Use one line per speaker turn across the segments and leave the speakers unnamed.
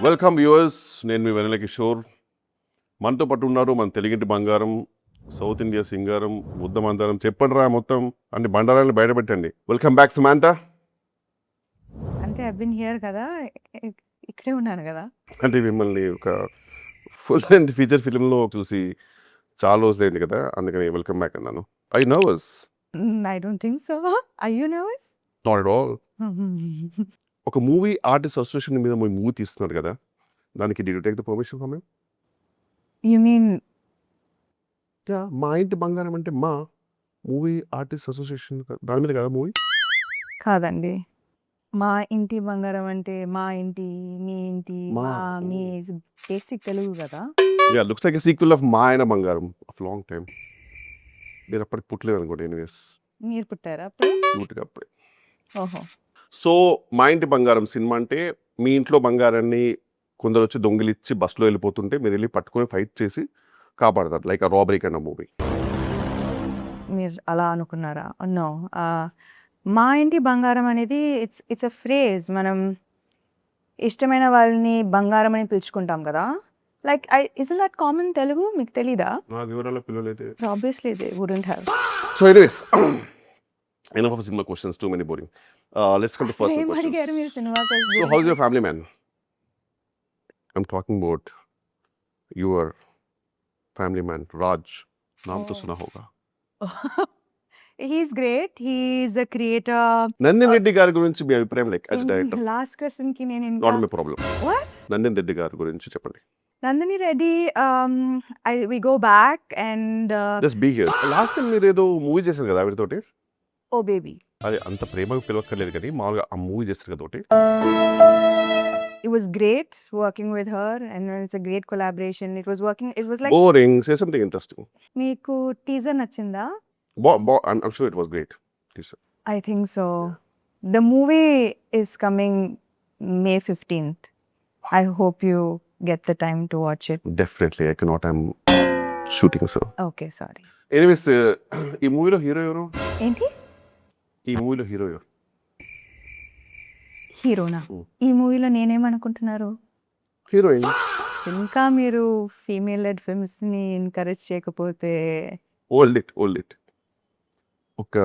Welcome viewers, నేను మీ వెన్నెల కిషోర్. మనతో పాటు ఉన్నారు మన తెలుగింటి బంగారం, సౌత్ ఇండియా సింగారం, బుద్ధ మందారం. చెప్పండి రా మొత్తం అన్ని బండారాలను బయటపెట్టండి. Welcome back సుమాంత.
అంటే ఐ బిన్ హియర్ కదా, ఇక్కడే ఉన్నాను కదా.
అంటే మిమ్మల్ని ఒక ఫుల్ లెంత్ ఫీచర్ ఫిల్మ్లో చూసి చాలా రోజులైంది కదా, అందుకని వెల్కమ్ బ్యాక్ అన్నాను. I nervous?
I don't think so. I you nervous?
Not at all. ఒక మూవీ ఆర్టిస్ట్ అసోసియేషన్ మీద మూవీ తీస్తున్నారు కదా, దానికి do you take the permission from him?
You mean
మా ఇంటి బంగారం అంటే మా మూవీ ఆర్టిస్ట్ అసోసియేషన్ దాని మీద కదా మూవీ?
కాదండి, మా ఇంటి బంగారం అంటే మా ఇంటి, మీ ఇంటి,
మా.
మా మీ బేసిక్ తెలుగు కదా.
Yeah, looks like a sequel of మా ఆయన బంగారం ఆఫ్ లాంగ్ టైమ్. మీరు అప్పటికి పుట్టలేదు అనుకోండి. ఎనీవేస్,
మీరు పుట్టారా అప్పుడు?
క్యూట్గా అప్పుడే.
ఓహో.
సో మా ఇంటి బంగారం సినిమా అంటే మీ ఇంట్లో బంగారాన్ని కొందరు వచ్చి దొంగిలిచ్చి బస్సులో వెళ్ళిపోతుంటే మీరు వెళ్ళి పట్టుకొని ఫైట్ చేసి కాపాడతారు, like a robbery kind of movie.
మీరు అలా అనుకున్నారా? నో. మా ఇంటి బంగారం అనేది ఇట్స్ అ ఫ్రేజ్. మనం ఇష్టమైన వాళ్ళని బంగారం అని పిలుచుకుంటాం కదా. Like is that common Telugu? మీకు తెలీదా?
నా వివరాల పిల్లలైతే
obviously they wouldn't have.
So anyways, enough of cinema questions, too many boring. Let's come to first
ఏం అడిగారు మీరు
questions.
Cinema
So how's your family, man? I'm talking about your family man, Raj. नाम तो
Oh.
सुना होगा.
He's great. He's the creator.
Nandini Reddy గారి గురించి మీ అభిప్రాయం, like as director?
Last question కి నేను
not my problem.
What?
Nandini Reddy గారి గురించి చెప్పండి.
Nandini Reddy, we go back and
just be here. Last time మీరు ఏదో మూవీ చేశారు కదా ఆవిడతోటి,
ఓ బేబీ.
అది అంత ప్రేమగా పిలవక్కర్లేదు కానీ మామూలుగా ఆ మూవీ చేస్తారు కదా ఒకటి.
It was great working with her and it's a great collaboration. It was like
boring. Say something interesting.
మీకు టీజర్ నచ్చిందా?
I'm sure it was great.
I think so. The movie is coming May 15th. I hope you get the time to watch it.
Definitely I cannot. I'm shooting, so.
Okay, sorry.
Anyways, ఈ మూవీలో hero ఎవరు?
ఏంటి?
ఈ మూవీలో hero ఎవరు?
హీరోనా? ఈ మూవీలో నేనేమనుకుంటున్నారు?
హీరోయిన్.
ఇంకా మీరు ఫీమేల్ లెడ్ ఫిల్మ్స్ ని ఎంకరేజ్ చేయకపోతే
ఓల్డ్ ఇట్. ఒక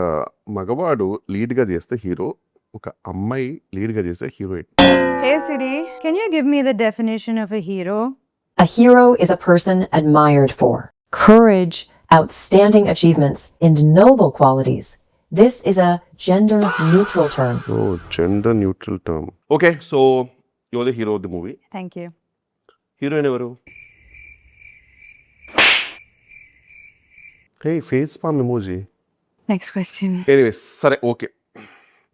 మగవాడు లీడ్గా చేస్తే హీరో, ఒక అమ్మాయి లీడ్గా చేస్తే heroine.
Hey Siri, can you give me the definition of a hero?
A hero is a person admired for courage, outstanding achievements, and noble qualities. This is a gender-neutral term.
Oh, gender neutral term. Okay, so you are the hero of the movie.
Thank you.
Heroine ఎవరు? Hey, face palm emoji.
Next question.
Anyways, సరే okay.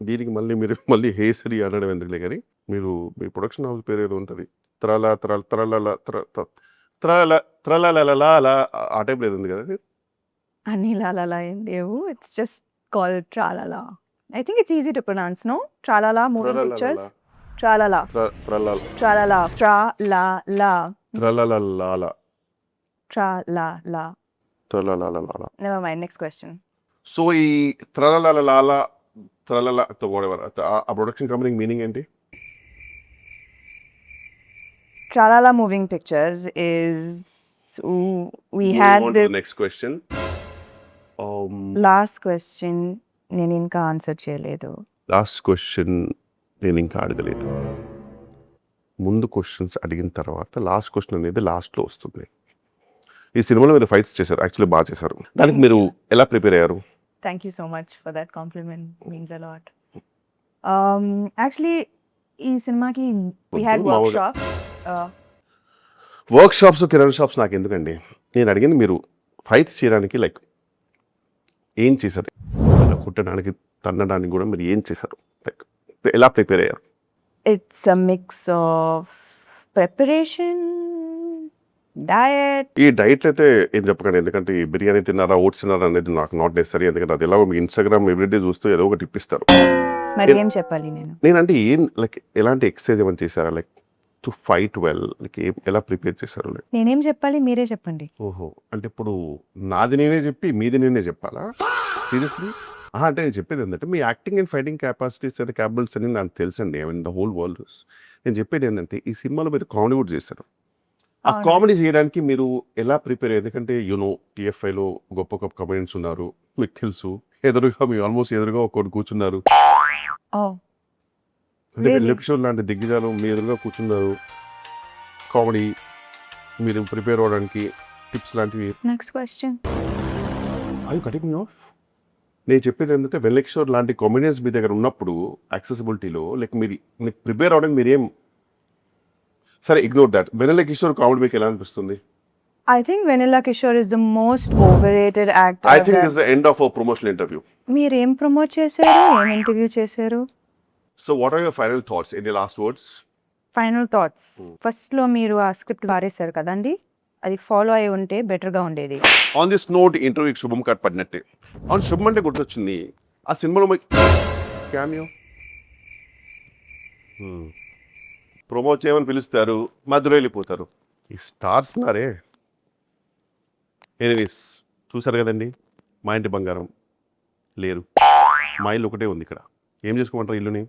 దీనికి మళ్ళీ హేసరి అనడం ఎందుకులే కానీ, మీరు మీ production house పేరు ఏదో ఉంటుంది, త్రలలా ఆ టైప్లో ఏదో ఉంది కదా అది?
Ani la la la in Devu. It's just called Tralala. I think it's easy to pronounce, no? Tralala moving pictures. Tralala. Tralala. Tralala.
త్రలలలాల.
Tralala. Never mind. Next question.
So ఈ త్రలలలాల ఆ ప్రొడక్షన్ కంపెనీ మీనింగ్ ఏంటి?
Tralala moving pictures is we had this
next question.
last question. నేను ఇంకా answer చేయలేదు.
Last question నేను ఇంకా అడగలేదు. ముందు క్వశ్చన్స్ అడిగిన తర్వాత లాస్ట్ క్వశ్చన్ అనేది లాస్ట్లో వస్తుంది. ఈ సినిమాలో మీరు ఫైట్స్ చేశారు, యాక్చువల్లీ బాగా చేశారు. దానికి మీరు ఎలా ప్రిపేర్ అయ్యారు?
Thank you so much for that compliment. Means a lot. Actually, ఈ సినిమాకి we had workshops.
Work shops, kirana shops నాకు ఎందుకండి? నేను అడిగింది మీరు ఫైట్స్ చేయడానికి లైక్ ఏం చేశారు, కుట్టడానికి తన్నడానికి కూడా మీరు ఏం చేశారు, లైక్ ఎలా ప్రిపేర్ అయ్యారు?
It's a mix of preparation, diet.
ఈ డైట్ అయితే ఏం చెప్పకండి, ఎందుకంటే ఈ బిర్యానీ తిన్నారా, ఓట్స్ తిన్నారా అనేది నాకు నాట్ నెసరీ. ఎందుకంటే అది ఎలా మీ ఇన్స్టాగ్రామ్ ఎవ్రీడే చూస్తూ ఏదో ఒకటి ఇప్పిస్తారు.
మరి ఏం చెప్పాలి నేను?
నేనంటే ఏం లైక్ ఎలాంటి ఎక్సర్సైజ్ ఏమైనా చేశారా, like to fight well, like ఎలా ప్రిపేర్ చేశారు? లైక్
నేనేం చెప్పాలి, మీరే చెప్పండి.
ఓహో, అంటే ఇప్పుడు నాది నేనే చెప్పి మీది నేనే చెప్పాలా? సీరియస్లీ? అంటే నేను చెప్పేది ఏంటంటే మీ acting and fighting capacities and capabilities అని నాకు తెలుసండి. I mean the whole world. నేను చెప్పేది ఏంటంటే ఈ సినిమాలో మీరు కామెడీ కూడా చేశారు. ఆ
అవును.
కామెడీ చేయడానికి మీరు ఎలా ప్రిపేర్ అయ్యారు? ఎందుకంటే టీఎఫ్ఐలో గొప్ప గొప్ప కమెడియన్స్ ఉన్నారు, మీకు తెలుసు. ఎదురుగా మీ ఆల్మోస్ట్ ఎదురుగా ఒకటి కూర్చున్నారు.
ఓ
అంటే
Really?
ఎపిసోడ్ లాంటి దిగ్గజాలు మీ ఎదురుగా కూర్చున్నారు. కామెడీ మీరు ప్రిపేర్ అవ్వడానికి టిప్స్ లాంటివి.
Next question.
అవి కటింగ్ మీ ఆఫ్. నేను చెప్పేది ఏంటంటే వెల్లెక్షోర్ లాంటి కామెడియన్స్ మీ దగ్గర ఉన్నప్పుడు యాక్సెసిబిలిటీలో మీకు ప్రిపేర్ అవ్వడానికి మీరేం సరే ignore that. Vennela Kishore comedy మీకు ఎలా అనిపిస్తుంది?
I think Vanilla Kishore is the most overrated actor.
I think this the end of our promotional interview.
మీరు ఏం ప్రమోట్ చేశారు, ఏం ఇంటర్వ్యూ చేశారు?
So what are your final thoughts? Any last words?
Final thoughts. ఫస్ట్లో మీరు ఆ script వారేశారు కదండి, అది ఫాలో అయి ఉంటే బెటర్గా ఉండేది.
ఆన్ దిస్ నోట్ ఇంటర్వ్యూకి శుభం కార్డ్ పడినట్టే. అవును, శుభం అంటే గుర్తొచ్చింది. ఆ సినిమాలో క్యామియో ప్రమోట్ చేయమని పిలుస్తారు, మధ్యలో వెళ్ళిపోతారు. ఈ స్టార్స్ ఉన్నారే. ఎనీవేస్ చూసారు కదండి, మా ఇంటి బంగారం లేరు. మా ఇల్లు ఒకటే ఉంది ఇక్కడ. ఏం చేసుకోమంటారు ఇల్లుని?